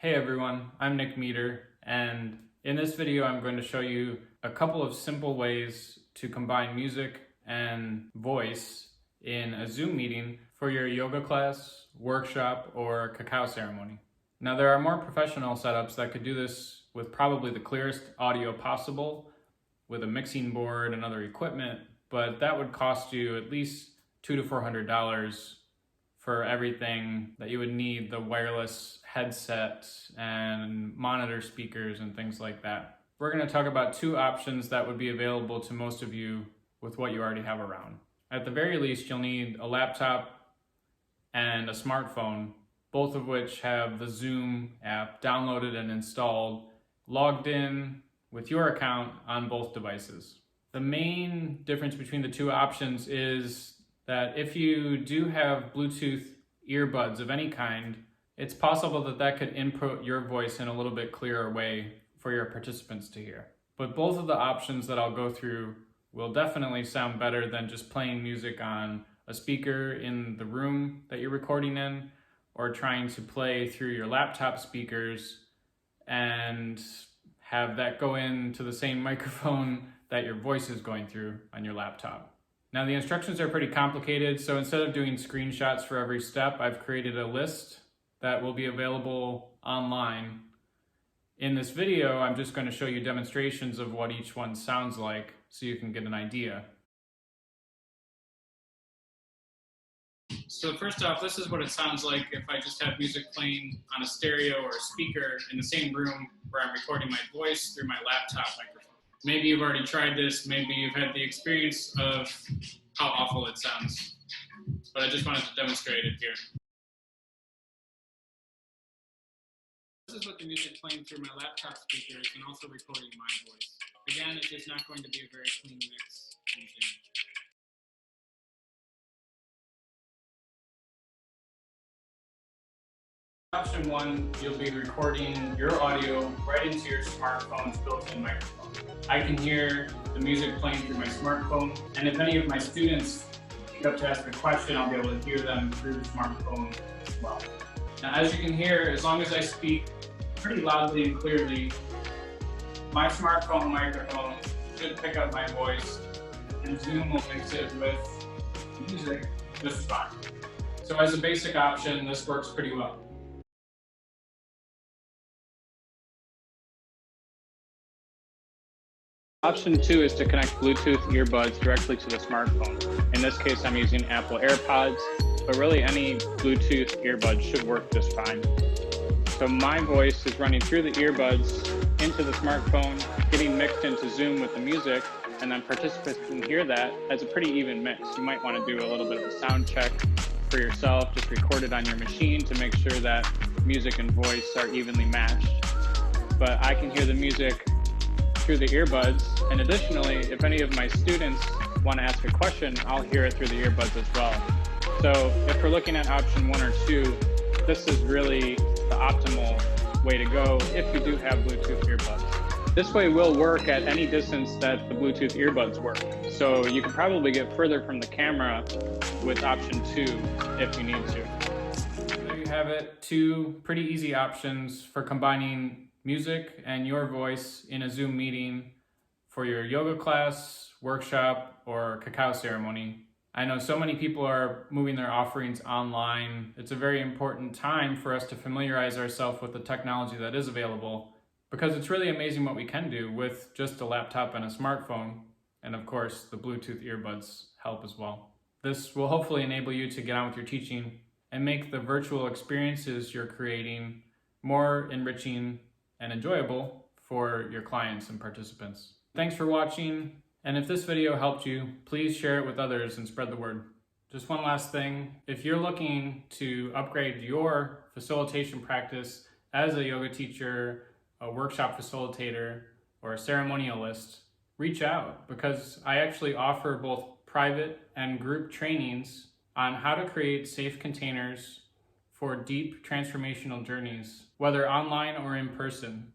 Hey everyone, I'm Nick Meter, and in this video I'm going to show you a couple of simple ways to combine music and voice in a Zoom meeting for your yoga class, workshop, or cacao ceremony. Now there are more professional setups that could do this with probably the clearest audio possible with a mixing board and other equipment, but that would cost you at least $200 to $400 for everything that you would need, the wireless headset and monitor speakers and things like that. We're going to talk about two options that would be available to most of you with what you already have around. At the very least, you'll need a laptop and a smartphone, both of which have the Zoom app downloaded and installed, logged in with your account on both devices. The main difference between the two options is that if you do have Bluetooth earbuds of any kind, it's possible that that could input your voice in a little bit clearer way for your participants to hear. But both of the options that I'll go through will definitely sound better than just playing music on a speaker in the room that you're recording in, or trying to play through your laptop speakers and have that go into the same microphone that your voice is going through on your laptop. Now the instructions are pretty complicated, so instead of doing screenshots for every step, I've created a list that will be available online. In this video, I'm just going to show you demonstrations of what each one sounds like so you can get an idea. So first off, this is what it sounds like if I just have music playing on a stereo or a speaker in the same room where I'm recording my voice through my laptop microphone. Maybe you've already tried this, maybe you've had the experience of how awful it sounds, but I just wanted to demonstrate it here. This is what the music playing through my laptop speakers and also recording my voice. Again, it's just not going to be a very clean mix in Zoom. Option one, you'll be recording your audio right into your smartphone's built-in microphone. I can hear the music playing through my smartphone, and if any of my students pick up to ask a question, I'll be able to hear them through the smartphone as well. Now, as you can hear, as long as I speak pretty loudly and clearly, my smartphone microphone should pick up my voice, and Zoom will mix it with music just fine. So as a basic option, this works pretty well. Option two is to connect Bluetooth earbuds directly to the smartphone. In this case, I'm using Apple AirPods, but really any Bluetooth earbuds should work just fine. So my voice is running through the earbuds into the smartphone, getting mixed into Zoom with the music, and then participants can hear that as a pretty even mix. You might want to do a little bit of a sound check for yourself, just record it on your machine to make sure that music and voice are evenly matched. But I can hear the music through the earbuds, and additionally, if any of my students want to ask a question, I'll hear it through the earbuds as well. So if we're looking at option one or two, this is really the optimal way to go if you do have Bluetooth earbuds. This way will work at any distance that the Bluetooth earbuds work. So you can probably get further from the camera with option two if you need to. There you have it, two pretty easy options for combining music and your voice in a Zoom meeting for your yoga class, workshop, or cacao ceremony. I know so many people are moving their offerings online. It's a very important time for us to familiarize ourselves with the technology that is available, because it's really amazing what we can do with just a laptop and a smartphone. And of course, the Bluetooth earbuds help as well. This will hopefully enable you to get on with your teaching and make the virtual experiences you're creating more enriching and enjoyable for your clients and participants. Thanks for watching, and if this video helped you, please share it with others and spread the word. Just one last thing, if you're looking to upgrade your facilitation practice as a yoga teacher, a workshop facilitator, or a ceremonialist, reach out, because I actually offer both private and group trainings on how to create safe containers for deep transformational journeys, whether online or in person.